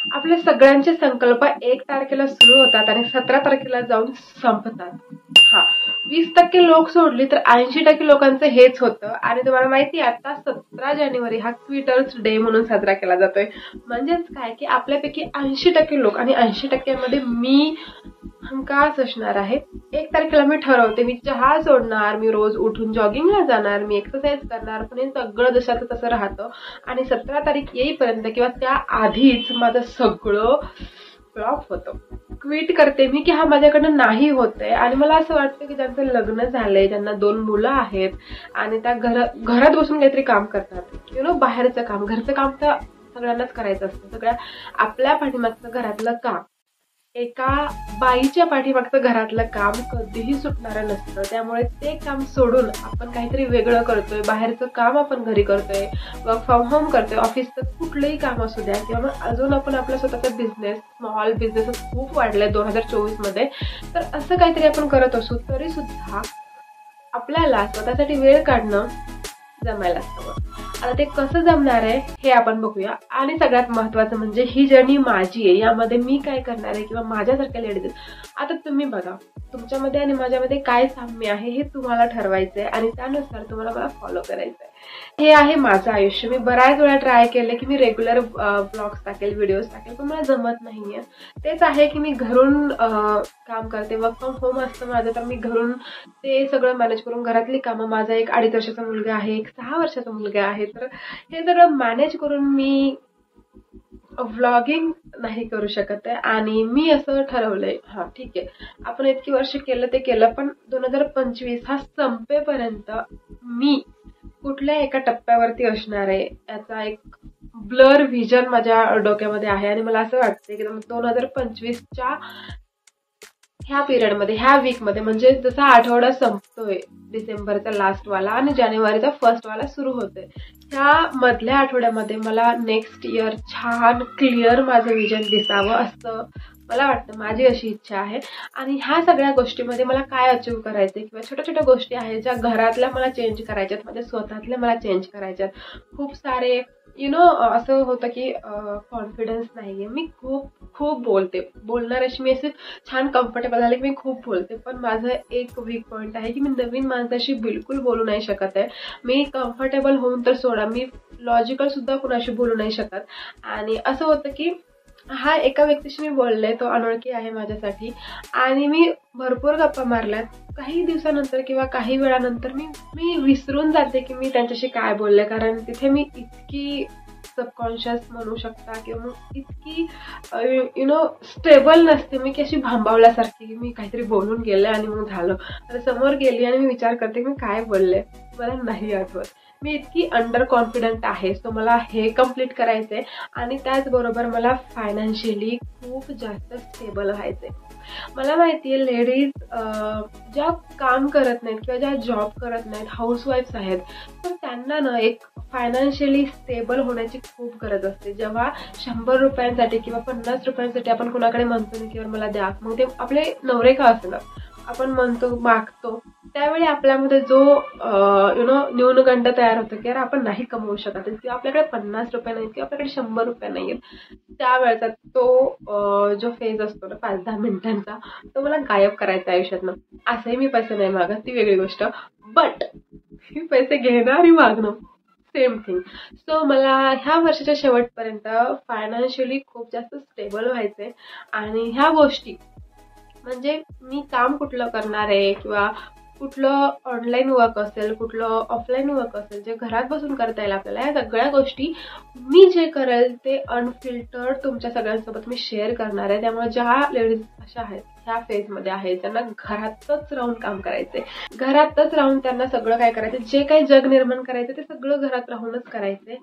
आपल्या सगळ्यांचे संकल्प 1 तारखेला सुरू होतात आणि 17 तारखेला जाऊन संपतात. 20% लोक सोडली तर 80% लोकांचं हेच होतं. आणि तुम्हाला माहिती आहे आता 17 जानेवारी हा क्विटर्स डे म्हणून साजरा केला जातोय. म्हणजेच काय की आपल्यापैकी 80% लोक आणि 80%मध्ये मी हमखास असणार आहे. 1 तारखेला मी ठरवते मी चहा सोडणार, मी रोज उठून जॉगिंगला जाणार, मी एक्सरसाइज करणार, पण हे सगळं जशाचं तसं राहतं. आणि 17 तारीख येईपर्यंत किंवा त्या आधीच माझं सगळं फ्लॉप होतं. क्विट करते मी की हा माझ्याकडनं नाही होतंय. आणि मला असं वाटतं की ज्यांचं लग्न झालंय, ज्यांना 2 मुलं आहेत आणि त्या घरात बसून काहीतरी काम करतात, बाहेरचं काम, घरचं काम तर सगळ्यांनाच करायचं असतं. सगळ्या आपल्या पाठीमागचं घरातलं काम, एका बाईच्या पाठीमागचं घरातलं काम कधीही सुटणारं नसतं. त्यामुळे ते काम सोडून आपण काहीतरी वेगळं करतोय, बाहेरचं काम आपण घरी करतोय, वर्क फ्रॉम होम करतोय, ऑफिसचं कुठलंही काम असू द्या किंवा मग अजून आपण आपला स्वतःचा बिझनेस, स्मॉल बिझनेस खूप वाढले 2024 मध्ये, तर असं काहीतरी आपण करत असू तरी सुद्धा आपल्याला स्वतःसाठी वेळ काढणं जमायला हवं. आता ते कसं जमणार आहे हे आपण बघूया. आणि सगळ्यात महत्त्वाचं म्हणजे ही जर्नी माझी आहे, यामध्ये मी काय करणार आहे किंवा माझ्यासारख्या लेडीज. आता तुम्ही बघा तुमच्यामध्ये आणि माझ्यामध्ये काय साम्य आहे हे तुम्हाला ठरवायचंय आणि त्यानुसार तुम्हाला मला फॉलो करायचंय. हे आहे माझं आयुष्य. मी बऱ्याच वेळा ट्राय केलं की मी रेग्युलर ब्लॉग्स टाकेल, व्हिडिओज टाकेल, पण मला जमत नाहीये. तेच आहे की मी घरून काम करते, वर्क फ्रॉम होम असतं माझं, तर मी घरून ते सगळं मॅनेज करून घरातली कामं, माझा एक 2.5 वर्षाचा मुलगा आहे, एक 6 वर्षाचा मुलगा आहे, तर हे सगळं मॅनेज करून मी व्लॉगिंग नाही करू शकत आहे. आणि मी असं ठरवलंय ठीक आहे आपण इतकी वर्ष केलं ते केलं, पण 2025 हा संपेपर्यंत मी कुठल्या एका टप्प्यावरती असणार आहे याचा एक ब्लर व्हिजन माझ्या डोक्यामध्ये आहे. आणि मला असं वाटतं की 2025च्या ह्या पिरियडमध्ये, ह्या वीकमध्ये, म्हणजे जसा आठवडा संपतोय डिसेंबरचा लास्टवाला आणि जानेवारीचा फर्स्टवाला सुरू होतोय, ह्या मधल्या आठवड्यामध्ये मला नेक्स्ट इयर छान क्लिअर माझं विजन दिसावं असं मला वाटतं. माझी अशी इच्छा आहे. आणि ह्या सगळ्या गोष्टीमध्ये मला काय अचीव्ह करायचंय किंवा छोट्या छोट्या गोष्टी आहेत ज्या घरातल्या मला चेंज करायच्यात, माझ्या स्वतःतल्या मला चेंज करायच्यात. खूप सारे असं होतं की कॉन्फिडन्स नाहीये. मी खूप बोलते, बोलणार अशी मी असे छान कम्फर्टेबल झाले की मी खूप बोलते, पण माझं एक वीक पॉइंट आहे की मी नवीन माणसाशी बिलकुल बोलू नाही शकत आहे. मी कम्फर्टेबल होऊन तर सोडा, मी लॉजिकल सुद्धा कुणाशी बोलू नाही शकत. आणि असं होतं की हा एका व्यक्तीशी मी बोलले, तो अनोळखी आहे माझ्यासाठी, आणि मी भरपूर गप्पा मारल्यात. काही दिवसानंतर किंवा काही वेळानंतर मी विसरून जाते की मी त्यांच्याशी काय बोलले, कारण तिथे मी इतकी सबकॉन्शियस म्हणू शकता किंवा मग इतकी स्टेबल नसते मी की अशी भांबावल्यासारखी की मी काहीतरी बोलून गेले आणि मग झालं. आता समोर गेली आणि मी विचार करते मी काय बोलले, मला नाही आठवत. मी इतकी अंडर कॉन्फिडंट आहे. सो मला हे कम्प्लीट करायचंय आणि त्याचबरोबर मला फायनान्शियली खूप जास्त स्टेबल व्हायचंय. मला माहितीये लेडीज ज्या काम करत नाहीत किंवा ज्या जॉब करत नाहीत, हाऊसवाईफ्स आहेत, तर त्यांना ना एक फायनान्शियली स्टेबल होण्याची खूप गरज असते. जेव्हा 100 रुपयांसाठी किंवा 50 रुपयांसाठी आपण कुणाकडे म्हणतो ना किंवा मला द्या, मग ते आपले नवरे का असं आपण म्हणतो, मागतो, त्यावेळी आपल्यामध्ये जो न्यूनगंड तयार होतो की यार आपण नाही कमवू शकत किंवा आपल्याकडे 50 रुपये नाहीत किंवा आपल्याकडे 100 रुपये नाहीत, त्यावेळेचा तो जो फेज असतो ना 5-10 मिनिटांचा, तो मला गायब करायचा आयुष्यातनं. असंही मी पैसे नाही मागत, ती वेगळी गोष्ट, बट मी पैसे घेणारी मागणं सेम थिंग. सो मला ह्या वर्षाच्या शेवटपर्यंत फायनान्शियली खूप जास्त स्टेबल व्हायचंय. आणि ह्या गोष्टी म्हणजे मी काम कुठलं करणार आहे किंवा कुठलं ऑनलाईन वर्क असेल, कुठलं ऑफलाईन वर्क असेल, जे घरात बसून करता येईल आपल्याला, या सगळ्या गोष्टी मी जे करेल ते अनफिल्टर्ड तुमच्या सगळ्यांसोबत मी शेअर करणार आहे. त्यामुळे ज्या लेडीज अशा आहेत, ह्या फेजमध्ये आहेत, त्यांना घरातच राहून काम करायचंय, घरातच राहून त्यांना सगळं काय करायचं, जे काही जग निर्माण करायचं ते सगळं घरात राहूनच करायचंय,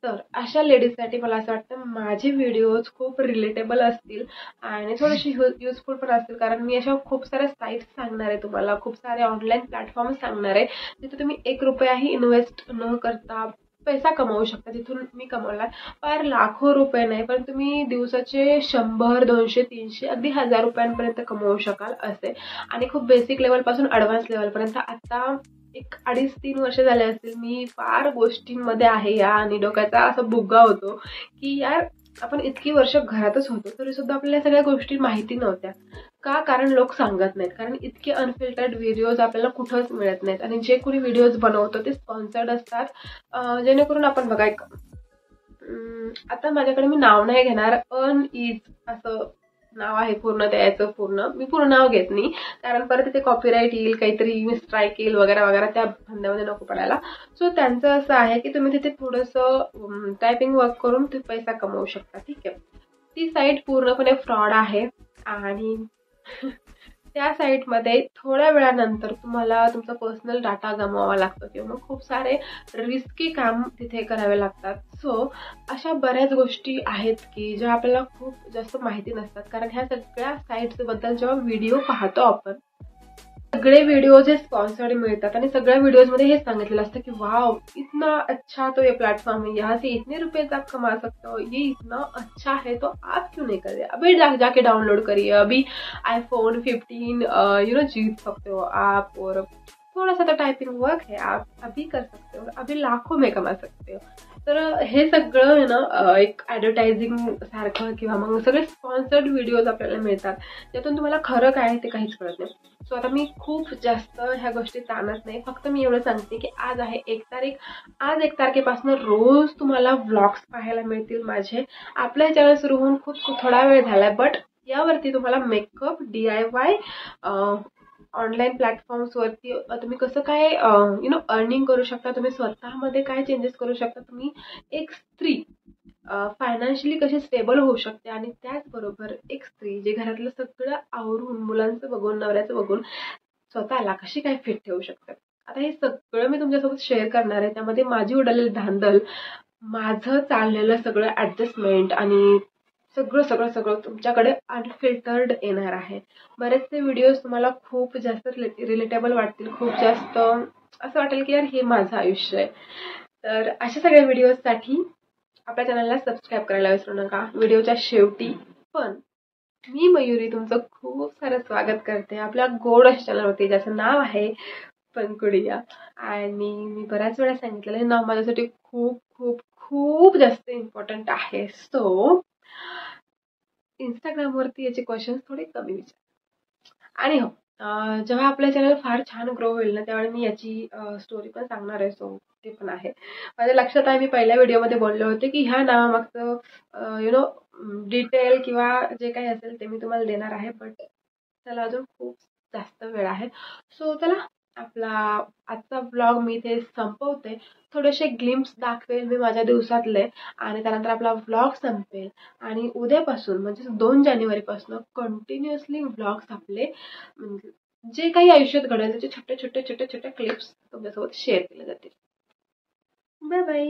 तर अशा लेडीजसाठी मला असं वाटतं माझे व्हिडिओज खूप रिलेटेबल असतील आणि थोडीशी युजफुल पण असतील. कारण मी अशा खूप साऱ्या साईट्स सांगणार आहे तुम्हाला, खूप सारे ऑनलाईन प्लॅटफॉर्म सांगणार आहे जिथे तुम्ही 1 रुपयाही इन्व्हेस्ट न करता पैसा कमावू शकता. तिथून मी कमवला फार लाखो रुपये नाही, पण तुम्ही दिवसाचे 100, 200, 300, अगदी 1000 रुपयांपर्यंत कमवू शकाल असे. आणि खूप बेसिक लेवलपासून ॲडव्हान्स लेवलपर्यंत. आता एक 2.5-3 वर्ष झाले असतील मी फार गोष्टींमध्ये आहे या, आणि डोक्याचा असा बुग्गा होतो की यार आपण इतकी वर्ष घरातच होतो तरी सुद्धा आपल्याला सगळ्या गोष्टी माहिती नव्हत्या. का? कारण लोक सांगत नाहीत. कारण इतके अनफिल्टर्ड व्हिडिओज आपल्याला कुठंच मिळत नाहीत आणि जे कोणी व्हिडिओज बनवतो ते स्पॉन्सर्ड असतात. जेणेकरून आपण बघा एक आता माझ्याकडे मी नाव नाही घेणार, अनईज असं नाव आहे पूर्ण द्यायचं. मी पूर्ण नाव घेत नाही कारण परत तिथे कॉपीराईट येईल, काहीतरी मी स्ट्राईक येईल वगैरे वगैरे, त्या धंद्यामध्ये नको पडायला. सो त्यांचं असं आहे की तुम्ही तिथे थोडंसं टायपिंग वर्क करून ते पैसा कमवू शकता. ठीक आहे. ती साईट पूर्णपणे फ्रॉड आहे आणि त्या साईटमध्ये थोड्या वेळानंतर तुम्हाला तुमचा पर्सनल डाटा गमवावा लागतो किंवा मग खूप सारे रिस्की काम तिथे करावे लागतात. सो अशा बऱ्याच गोष्टी आहेत की ज्या आपल्याला खूप जास्त माहिती नसतात. कारण ह्या सगळ्या साईट्स बद्दल जेव्हा व्हिडिओ पाहतो आपण, सगळे व्हिडिओ जे स्पॉन्सर्ड मिळतात आणि सगळ्या व्हिडिओजमध्ये हे सांगितलेलं असतं की वाव इतना अच्छा तो ये प्लेटफॉर्म है, यहाँ से इतने रुपए आप कमा सकते हो, ये इतना अच्छा है तो आप क्यों नहीं कर रहे, अभी जाके डाउनलोड करिए, अभी iPhone 15 जीत सकते हो आप, और थोड़ा सा तो टाइपिंग वर्क है, आप अभी कर सकते हो, अभी लाखों में कमा सकते हो. तर हे सगळं ना एक ॲडव्हर्टायझिंग सारखं किंवा मग सगळे स्पॉन्सर्ड व्हिडिओज आपल्याला मिळतात, ज्यातून तुम्हाला खरं काय आहे ते काहीच कळत नाही. सो आता मी खूप जास्त ह्या गोष्टी ताणत नाही, फक्त मी एवढं सांगते की आज आहे 1 तारीख. आज 1 तारखेपासून रोज तुम्हाला व्लॉग्स पाहायला मिळतील माझे. आपलं चॅनल सुरू होऊन खूप थोडा वेळ झालाय, बट यावरती तुम्हाला मेकअप, DIY, ऑनलाईन प्लॅटफॉर्म्सवरती तुम्ही कसं काय अर्निंग करू शकता, तुम्ही स्वतःमध्ये काय चेंजेस करू शकता, तुम्ही एक स्त्री फायनान्शियली कशी स्टेबल होऊ शकते आणि त्याचबरोबर एक स्त्री जे घरातलं सगळं आवरून, मुलांचं बघून, नवऱ्याचं बघून स्वतःला कशी काय फिट ठेवू शकते. आता हे सगळं मी तुमच्यासोबत शेअर करणार आहे. त्यामध्ये माझी उडालेली धांदल, माझं चाललेलं सगळं ऍडजस्टमेंट आणि सगळं तुमच्याकडे अनफिल्टर्ड येणार आहे. बरेचसे व्हिडिओज तुम्हाला खूप जास्त रिलेटेबल वाटतील, खूप जास्त असं वाटेल की यार हे माझं आयुष्य आहे. तर अशा सगळ्या व्हिडिओजसाठी आपल्या चॅनलला सबस्क्राईब करायला विसरू नका. व्हिडिओच्या शेवटी पण मी मयुरी तुमचं खूप सारं स्वागत करते आपल्या गोड अशा चॅनलवरती, ज्याचं नाव आहे पंकुडिया. आणि मी बऱ्याच वेळा सांगितलेलं हे नाव माझ्यासाठी खूप खूप खूप जास्त इम्पॉर्टंट आहे. सो इंस्टाग्रामवरती याचे क्वेश्चन्स थोडे कमी विचार. आणि हो, जेव्हा आपलं चॅनल फार छान ग्रो होईल ना, त्यावेळी मी याची स्टोरी पण सांगणार आहे. सो ते पण आहे माझ्या लक्षात आहे. मी पहिल्या व्हिडिओमध्ये बोलले होते की ह्या नावामागचं डिटेल किंवा जे काही असेल ते मी तुम्हाला देणार आहे, बट त्याला अजून खूप जास्त वेळ आहे. सो चला, आपला आजचा ब्लॉग मी इथे संपवते. थोडेसे ग्लिम्स दाखवेल मी माझ्या दिवसातले आणि त्यानंतर आपला ब्लॉग संपेल. आणि उद्यापासून म्हणजे 2 जानेवारीपासून कंटिन्युअसली ब्लॉग्स आपले म्हणजे जे काही आयुष्यात घडेल त्याचे छोटे छोटे क्लिप्स तुमच्यासोबत शेअर केले जातील. Bye bye.